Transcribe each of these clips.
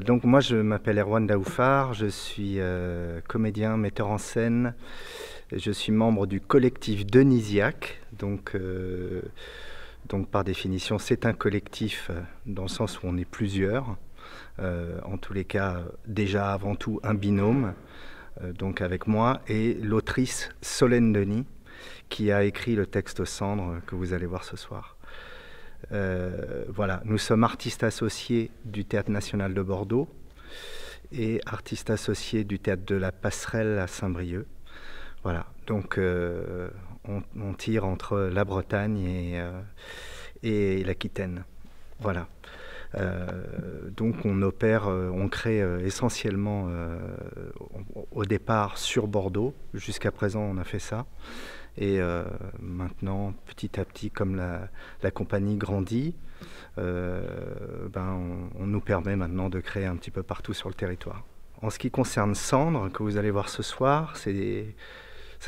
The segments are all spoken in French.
Donc moi je m'appelle Erwan Daoufar, je suis comédien, metteur en scène, je suis membre du collectif Denisiac, donc par définition c'est un collectif dans le sens où on est plusieurs, en tous les cas déjà avant tout un binôme, donc avec moi et l'autrice Solène Denis qui a écrit le texte Cendre que vous allez voir ce soir. Voilà, nous sommes artistes associés du Théâtre National de Bordeaux et artistes associés du Théâtre de la Passerelle à Saint-Brieuc. Voilà, donc on tire entre la Bretagne et l'Aquitaine. Voilà. Donc on opère, on crée essentiellement au départ sur Bordeaux. Jusqu'à présent on a fait ça. Et maintenant, petit à petit, comme la compagnie grandit, on nous permet maintenant de créer un petit peu partout sur le territoire. En ce qui concerne Cendre, que vous allez voir ce soir, ça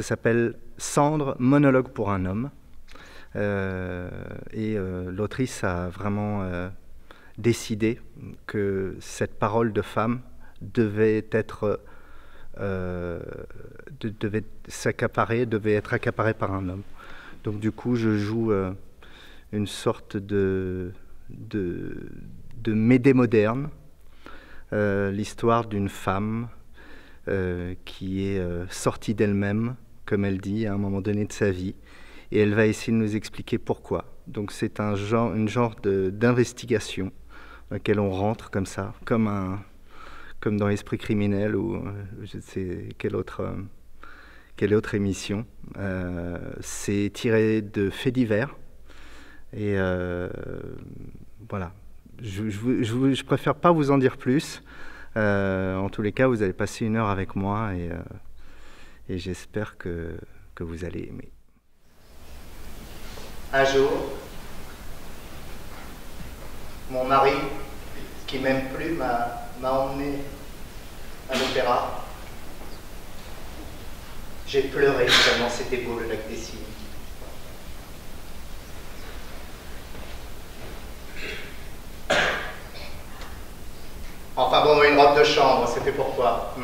s'appelle Cendre, monologue pour un homme. L'autrice a vraiment décidé que cette parole de femme devait être devait être accaparée par un homme. Donc du coup, je joue une sorte de Médée moderne, l'histoire d'une femme qui est sortie d'elle-même, comme elle dit, à un moment donné de sa vie, et elle va essayer de nous expliquer pourquoi. Donc c'est une genre d'investigation dans laquelle on rentre comme ça, comme dans Esprit criminel ou je ne sais quelle autre émission. C'est tiré de faits divers. Et voilà. Je préfère pas vous en dire plus. En tous les cas, vous allez passer 1 heure avec moi et j'espère que vous allez aimer. Un jour, mon mari, qui m'aime plus, m'a emmené à l'opéra. J'ai pleuré tellement c'était beau le lac des Cygnes. Enfin bon, une robe de chambre, c'était pourquoi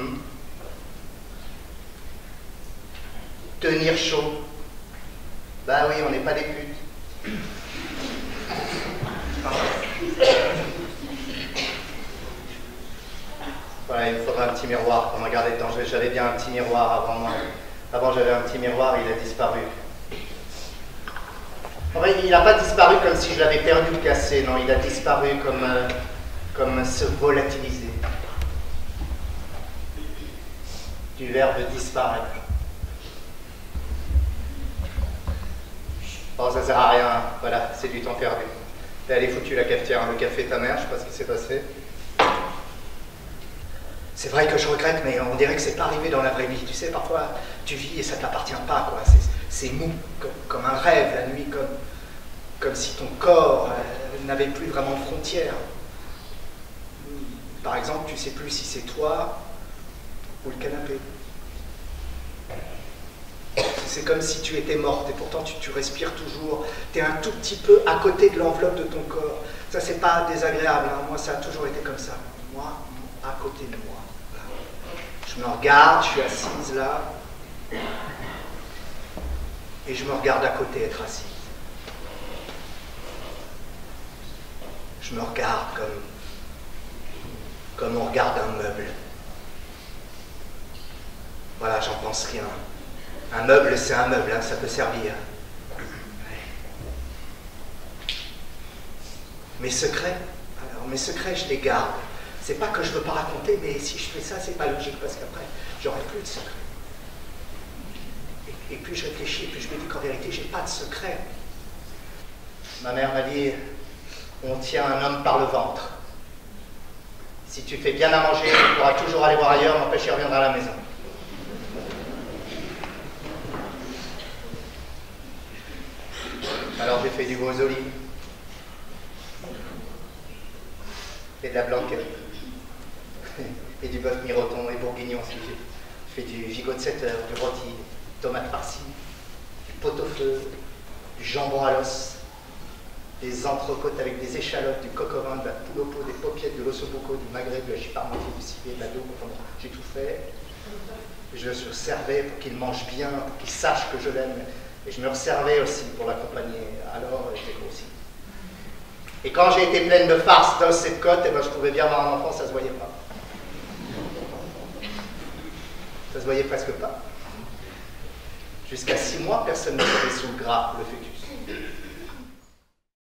tenir chaud. Bah oui, on n'est pas des putes. Voilà, il me faudrait un petit miroir pour me regarder dedans. J'avais bien un petit miroir avant moi. Avant, j'avais un petit miroir, il a disparu. En vrai, il n'a pas disparu comme si je l'avais perdu ou cassé. Non, il a disparu comme se volatiliser. Du verbe disparaître. Oh, ça sert à rien. Voilà, c'est du temps perdu. Et elle est foutue la cafetière. Le café ta mère, je sais pas ce qui s'est passé. C'est vrai que je regrette, mais on dirait que c'est pas arrivé dans la vraie vie. Tu sais, parfois, tu vis et ça t'appartient pas, quoi. C'est mou, comme un rêve la nuit, comme si ton corps n'avait plus vraiment de frontières. Par exemple, tu sais plus si c'est toi ou le canapé. C'est comme si tu étais morte et pourtant tu respires toujours. Tu es un tout petit peu à côté de l'enveloppe de ton corps. Ça, c'est pas désagréable, hein. Moi, ça a toujours été comme ça. Moi, à côté de moi. Je me regarde, je suis assise là, et je me regarde à côté être assise. Je me regarde comme on regarde un meuble. Voilà, j'en pense rien. Un meuble, c'est un meuble, hein, ça peut servir. Mes secrets, je les garde. C'est pas que je veux pas raconter, mais si je fais ça, c'est pas logique, parce qu'après, j'aurai plus de secret. Et puis je réfléchis, et puis je me dis qu'en vérité, j'ai pas de secret. Ma mère m'a dit, on tient un homme par le ventre. Si tu fais bien à manger, tu pourras toujours aller voir ailleurs, n'empêche, il reviendra à la maison. Alors j'ai fait du gros olive et de la blanquette. Et du bœuf miroton et bourguignon aussi. Je fais du gigot de 7 heures, du rôti, tomate farcie, du pot-au-feu, du jambon à l'os. des entrecôtes avec des échalotes, du coq au vin, de la poule au pot, des paupiètes, de l'ossobuco, du maghreb, de la chiparmentier, du civet, de la double, enfin, j'ai tout fait. Je le servais pour qu'il mange bien, pour qu'il sache que je l'aime. Et je me resservais aussi pour l'accompagner. Alors, j'ai grossi. Et quand j'ai été pleine de farce, d'os et de côtes, eh ben, je pouvais bien avoir un enfant, ça se voyait pas. Ça se voyait presque pas. Jusqu'à 6 mois, personne ne savait sous le gras le fœtus.